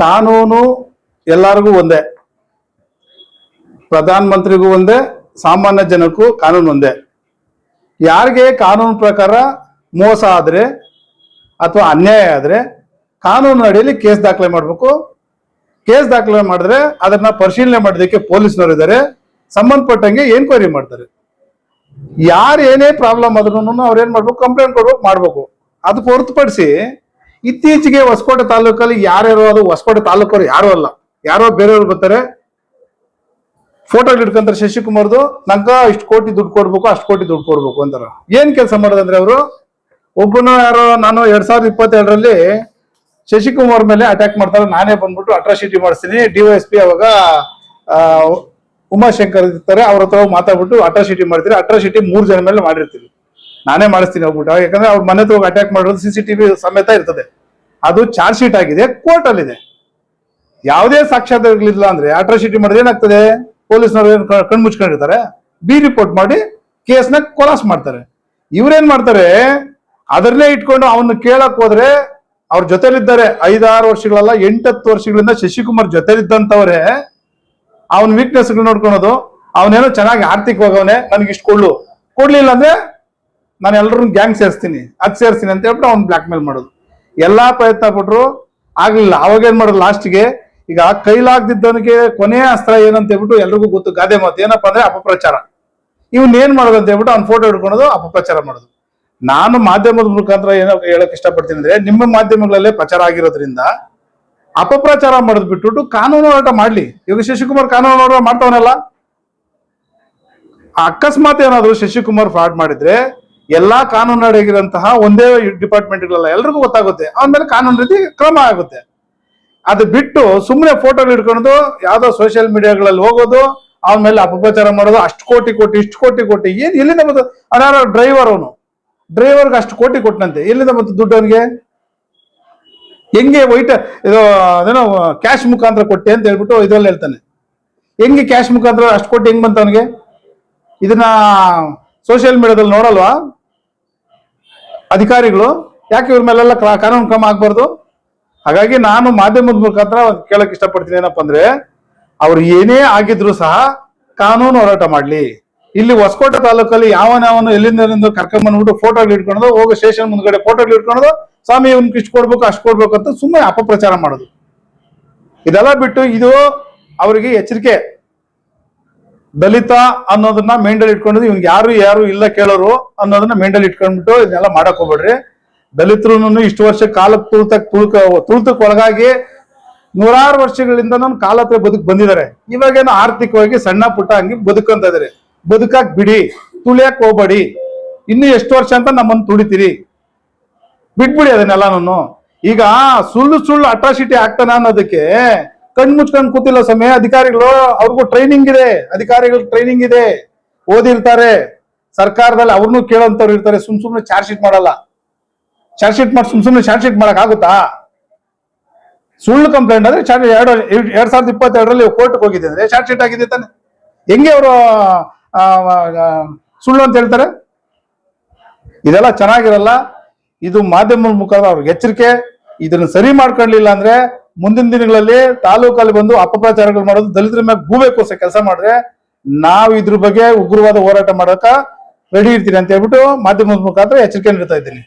ಕಾನೂನು ಎಲ್ಲರಿಗೂ ಒಂದೇ, ಪ್ರಧಾನ ಮಂತ್ರಿಗೂ ಒಂದೇ, ಸಾಮಾನ್ಯ ಜನಕ್ಕೂ ಕಾನೂನು ಒಂದೇ. ಯಾರಿಗೆ ಕಾನೂನು ಪ್ರಕಾರ ಮೋಸ ಆದ್ರೆ ಅಥವಾ ಅನ್ಯಾಯ ಆದ್ರೆ ಕಾನೂನು ಅಡಿಯಲ್ಲಿ ಕೇಸ್ ದಾಖಲೆ ಮಾಡಬೇಕು. ಕೇಸ್ ದಾಖಲೆ ಮಾಡಿದ್ರೆ ಅದನ್ನ ಪರಿಶೀಲನೆ ಮಾಡೋದಕ್ಕೆ ಪೊಲೀಸ್ನವರು ಇದ್ದಾರೆ, ಸಂಬಂಧಪಟ್ಟಂಗೆ ಎನ್ಕ್ವೈರಿ ಮಾಡ್ತಾರೆ. ಯಾರು ಏನೇ ಪ್ರಾಬ್ಲಮ್ ಆದ್ರೂ ಅವ್ರೇನ್ ಮಾಡ್ಬೇಕು, ಕಂಪ್ಲೇಂಟ್ ಕೊಡ್ಬೇಕು, ಮಾಡ್ಬೇಕು. ಅದಕ್ಕೆ ಹೊರತುಪಡಿಸಿ ಇತ್ತೀಚೆಗೆ ಹೊಸಕೋಟೆ ತಾಲೂಕಲ್ಲಿ ಯಾರ್ಯಾರು, ಅದು ಹೊಸಕೋಟೆ ತಾಲೂಕರು ಯಾರು ಅಲ್ಲ, ಯಾರೋ ಬೇರೆಯವ್ರು ಬರ್ತಾರೆ, ಫೋಟೋ ಹಿಡ್ಕೊಂತಾರೆ ಶಶಿಕುಮಾರ್ದು, ನಂಗ ಇಷ್ಟು ಕೋಟಿ ದುಡ್ಡು ಕೊಡ್ಬೇಕು, ಅಷ್ಟು ಕೋಟಿ ದುಡ್ಡು ಕೊಡ್ಬೇಕು ಅಂತಾರ. ಏನ್ ಕೆಲಸ ಮಾಡೋದಂದ್ರೆ ಅವರು ಒಬ್ಬನು ಯಾರೋ, ನಾನು 2022ರಲ್ಲಿ ಶಶಿಕುಮಾರ್ ಮೇಲೆ ಅಟ್ಯಾಕ್ ಮಾಡ್ತಾರೆ, ನಾನೇ ಬಂದ್ಬಿಟ್ಟು ಅಟ್ರಾಸಿಟಿ ಮಾಡಿಸ್ತೀನಿ, DYSP ಅವಾಗ ಉಮಾಶಂಕರ್ ಇರ್ತಾರೆ, ಅವ್ರ ಹತ್ರ ಮಾತಾಡ್ಬಿಟ್ಟು ಅಟ್ರಾಸಿಟಿ ಮಾಡ್ತೀರಿ, ಅಟ್ರಾಸಿಟಿ 3 ಜನ ಮೇಲೆ ಮಾಡಿರ್ತೀವಿ, ನಾನೇ ಮಾಡಿಸ್ತೀನಿ ಹೋಗ್ಬಿಟ್ಟು. ಯಾಕಂದ್ರೆ ಅವ್ರ ಮನೆ ಹತ್ರ ಅಟ್ಯಾಕ್ ಮಾಡೋದು CCTV ಸಮೇತ ಇರ್ತದೆ. ಅದು ಚಾರ್ಜ್ ಶೀಟ್ ಆಗಿದೆ, ಕೋರ್ಟ್ ಅಲ್ಲಿ ಇದೆ. ಯಾವುದೇ ಸಾಕ್ಷ್ಯಾಧಾರಗಳಿಲ್ಲ ಅಂದ್ರೆ ಅಟ್ರಾಸಿಟಿ ಮಾಡಿದ್ರೆ ಏನಾಗ್ತದೆ, ಪೊಲೀಸ್ನವ್ರು ಕಣ್ಮುಚ್ಕೊಂಡಿರ್ತಾರೆ, ಬಿ ರಿಪೋರ್ಟ್ ಮಾಡಿ ಕೇಸ್ನ ಕೊಲಾಸ್ ಮಾಡ್ತಾರೆ. ಇವ್ರೇನ್ ಮಾಡ್ತಾರೆ, ಅದನ್ನೇ ಇಟ್ಕೊಂಡು ಅವನ್ನ ಕೇಳಕ್ ಹೋದ್ರೆ ಅವ್ರ ಜೊತೆಲಿದ್ದಾರೆ 5-6 ವರ್ಷಗಳಲ್ಲ 8-10 ವರ್ಷಗಳಿಂದ ಶಶಿಕುಮಾರ್ ಜೊತೆಲಿದ್ದಂತವ್ರೆ ಅವನ ವೀಕ್ನೆಸ್ ನೋಡ್ಕೊಳೋದು. ಅವನೇನೋ ಚೆನ್ನಾಗಿ ಆರ್ಥಿಕವಾಗವನೆ, ನನಗೆ ಇಷ್ಟು ಕೊಡ್ಲಿಲ್ಲ ಅಂದ್ರೆ ನಾನು ಎಲ್ಲರೂ ಗ್ಯಾಂಗ್ ಸೇರಿಸ್ತೀನಿ, ಅದ್ ಸೇರಿಸ್ತೀನಿ ಅಂತ ಹೇಳ್ಬಿಟ್ಟು ಅವ್ನು ಬ್ಲಾಕ್ ಮೇಲ್ ಮಾಡೋದು. ಎಲ್ಲಾ ಪ್ರಯತ್ನ ಪಟ್ರು ಆಗ್ಲಿಲ್ಲ. ಅವಾಗ ಏನ್ ಮಾಡೋದು, ಲಾಸ್ಟ್ಗೆ ಈಗ ಕೈಲಾಗ್ದಿದ್ದವನಿಗೆ ಕೊನೆಯ ಅಸ್ತ್ರ ಏನಂತ ಹೇಳ್ಬಿಟ್ಟು ಎಲ್ರಿಗೂ ಗೊತ್ತು, ಗಾದೆ ಮಾತು ಏನಪ್ಪಾ ಅಂದ್ರೆ ಅಪಪ್ರಚಾರ. ಇವನ್ ಏನ್ ಮಾಡೋದು ಅಂತ ಹೇಳ್ಬಿಟ್ಟು ಅವ್ನ ಫೋಟೋ ಹಿಡ್ಕೊಳೋದು, ಅಪಪ್ರಚಾರ ಮಾಡೋದು. ನಾನು ಮಾಧ್ಯಮದ ಮುಖಾಂತರ ಏನೋ ಹೇಳಕ್ ಇಷ್ಟಪಡ್ತೀನಿ ಅಂದ್ರೆ, ನಿಮ್ಮ ಮಾಧ್ಯಮಗಳಲ್ಲೇ ಪ್ರಚಾರ ಆಗಿರೋದ್ರಿಂದ ಅಪಪ್ರಚಾರ ಮಾಡೋದು ಬಿಟ್ಬಿಟ್ಟು ಕಾನೂನು ಹೋರಾಟ ಮಾಡ್ಲಿ. ಇವಾಗ ಶಶಿಕುಮಾರ್ ಕಾನೂನು ಹೋರಾಟ ಮಾಡ್ತಾವನಲ್ಲ, ಅಕಸ್ಮಾತ್ ಏನಾದ್ರು ಶಶಿಕುಮಾರ್ ಫ್ರಾಡ್ ಮಾಡಿದ್ರೆ ಎಲ್ಲಾ ಕಾನೂನು ಅಡಗಿರಂತಹ ಒಂದೇ ಡಿಪಾರ್ಟ್ಮೆಂಟ್ಗಳೆಲ್ಲ ಎಲ್ರಿಗೂ ಗೊತ್ತಾಗುತ್ತೆ, ಅವನ ಮೇಲೆ ಕಾನೂನು ರೀತಿ ಕ್ರಮ ಆಗುತ್ತೆ. ಅದು ಬಿಟ್ಟು ಸುಮ್ಮನೆ ಫೋಟೋ ಹಿಡ್ಕೊಂಡು ಯಾವ್ದೋ ಸೋಷಿಯಲ್ ಮೀಡಿಯಾಗಳಲ್ಲಿ ಹೋಗೋದು, ಅವನ ಮೇಲೆ ಅಪಪ್ರಚಾರ ಮಾಡೋದು, ಅಷ್ಟು ಕೋಟಿ ಇಷ್ಟು ಕೋಟಿ ಏನ್ ಎಲ್ಲಿಂದ ಬಂತು? ಅವನಾರ ಡ್ರೈವರ್, ಅವನು ಡ್ರೈವರ್ಗೆ ಅಷ್ಟು ಕೋಟಿ ಕೊಟ್ಟನಂತೆ, ಎಲ್ಲಿಂದ ಬಂತು ದುಡ್ಡು ಅವನಿಗೆ? ಹೆಂಗೆ ವೈಟ್ ಇದು ಅದೇನೋ ಕ್ಯಾಶ್ ಮುಖಾಂತರ ಕೊಟ್ಟೆ ಅಂತ ಹೇಳ್ಬಿಟ್ಟು ಇದ್ರಲ್ಲಿ ಹೇಳ್ತಾನೆ. ಹೆಂಗೆ ಕ್ಯಾಶ್ ಮುಖಾಂತರ ಅಷ್ಟು ಕೋಟಿ ಹೆಂಗ್ ಬಂತ ಅವನಿಗೆ? ಇದನ್ನ ಸೋಷಿಯಲ್ ಮೀಡಿಯಾದಲ್ಲಿ ನೋಡಲ್ವಾ ಅಧಿಕಾರಿಗಳು? ಯಾಕೆ ಇವ್ರ ಮೇಲೆಲ್ಲ ಕಾನೂನು ಕ್ರಮ ಆಗ್ಬಾರ್ದು? ಹಾಗಾಗಿ ನಾನು ಮಾಧ್ಯಮದ ಮುಖಾಂತರ ಕೇಳಕ್ ಇಷ್ಟಪಡ್ತೀನಿ, ಏನಪ್ಪಾ ಅಂದ್ರೆ ಅವ್ರು ಏನೇ ಆಗಿದ್ರು ಸಹ ಕಾನೂನು ಹೋರಾಟ ಮಾಡ್ಲಿ. ಇಲ್ಲಿ ಹೊಸಕೋಟೆ ತಾಲೂಕಲ್ಲಿ ಯಾವನು ಎಲ್ಲಿಂದ ಕರ್ಕೊಂಡ್ಬಂದ್ಬಿಟ್ಟು ಫೋಟೋಗಳು ಇಟ್ಕೊಳೋದು, ಹೋಗೋ ಸ್ಟೇಷನ್ ಮುಂದ್ಗಡೆ ಫೋಟೋಗಳು ಇಟ್ಕೊಳೋದು, ಸ್ವಾಮಿ ಇವ್ನಿಗೆ ಇಷ್ಟು ಕೊಡ್ಬೇಕು ಅಷ್ಟು ಕೊಡ್ಬೇಕು ಅಂತ ಸುಮ್ಮನೆ ಅಪಪ್ರಚಾರ ಮಾಡೋದು. ಇದೆಲ್ಲ ಬಿಟ್ಟು ಇದು ಅವರಿಗೆ ಎಚ್ಚರಿಕೆ. ದಲಿತ ಅನ್ನೋದನ್ನ ಮೇಂಡಲ್ ಇಟ್ಕೊಂಡು ಇವ್ನಿಗೆ ಯಾರು ಇಲ್ಲ ಕೇಳೋರು ಅನ್ನೋದನ್ನ ಮೇಂಡಲ್ ಇಟ್ಕೊಂಡ್ಬಿಟ್ಟು ಇದನ್ನೆಲ್ಲ ಮಾಡಕ್ ಹೋಗ್ಬೇಡ್ರಿ. ದಲಿತರು ಇಷ್ಟು ವರ್ಷ ಕಾಲಕ್ಕೆ ತುಳಿತಕ್ಕೆ ಒಳಗಾಗಿ 100 ವರ್ಷಗಳಿಂದ ಕಾಲ ಹತ್ರ ಬದುಕ್ ಬಂದಿದ್ದಾರೆ. ಇವಾಗೇನೋ ಆರ್ಥಿಕವಾಗಿ ಸಣ್ಣ ಪುಟ್ಟ ಹಂಗೆ ಬದುಕಂತ ಇದಾರೆ. ಬದುಕಾಕ್ ಬಿಡಿ, ತುಳಿಯಕ್ ಹೋಗ್ಬೇಡಿ. ಇನ್ನು ಎಷ್ಟು ವರ್ಷ ಅಂತ ನಮ್ಮನ್ನು ತುಳಿತೀರಿ? ಬಿಟ್ಬಿಡಿ ಅದನ್ನೆಲ್ಲಾನು. ಈಗ ಸುಳ್ಳು ಅಟ್ರಾಸಿಟಿ ಆಗ್ತಾನ ಅನ್ನೋದಕ್ಕೆ ಕಣ್ ಮುಚ್ಕೊಂಡು ಕೂತಿಲ್ಲ ಸಮಯ. ಅಧಿಕಾರಿಗಳು ಅವ್ರಿಗೂ ಟ್ರೈನಿಂಗ್ ಇದೆ, ಟ್ರೈನಿಂಗ್ ಇದೆ, ಓದಿರ್ತಾರೆ. ಸರ್ಕಾರದಲ್ಲಿ ಅವ್ರನ್ನೂ ಕೇಳೋಂಥವ್ರು ಇರ್ತಾರೆ. ಸುಮ್ನೆ ಚಾರ್ಜ್ ಶೀಟ್ ಮಾಡಲ್ಲ. ಚಾರ್ಜ್ ಶೀಟ್ ಮಾಡಿ ಸುಮ್ನೆ ಚಾರ್ಜ್ ಶೀಟ್ ಮಾಡಕ್ ಆಗುತ್ತಾ? ಸುಳ್ಳು ಕಂಪ್ಲೇಂಟ್ ಅಂದ್ರೆ 2022ರಲ್ಲಿ ಕೋರ್ಟ್ಗೆ ಹೋಗಿದೆ ಅಂದ್ರೆ ಚಾರ್ಜ್ ಶೀಟ್ ಆಗಿದೆ ತಾನೆ. ಹೆಂಗೆ ಅವರು ಸುಳ್ಳು ಅಂತ ಹೇಳ್ತಾರೆ? ಇದೆಲ್ಲ ಚೆನ್ನಾಗಿರಲ್ಲ. ಇದು ಮಾಧ್ಯಮದ ಮುಖಾಂತರ ಅವ್ರಿಗೆ ಎಚ್ಚರಿಕೆ. ಇದನ್ನ ಸರಿ ಮಾಡ್ಕೊಳ್ಳಿಲ್ಲ ಅಂದ್ರೆ ಮುಂದಿನ ದಿನಗಳಲ್ಲಿ ತಾಲೂಕಲ್ಲಿ ಬಂದು ಅಪಪ್ರಚಾರಗಳು ಮಾಡೋದು, ದಲಿತರ ಮೇಲೆ ಗೂಬೆ ಕೂರ್ಸೋ ಕೆಲಸ ಮಾಡಿದ್ರೆ ನಾವು ಇದ್ರ ಬಗ್ಗೆ ಉಗ್ರವಾದ ಹೋರಾಟ ಮಾಡಕ ರೆಡಿ ಇರ್ತೀನಿ ಅಂತ ಹೇಳ್ಬಿಟ್ಟು ಮಾಧ್ಯಮದ ಮುಖಾಂತರ ಎಚ್ಚರಿಕೆ ನೀಡ್ತಾ ಇದ್ದೀನಿ.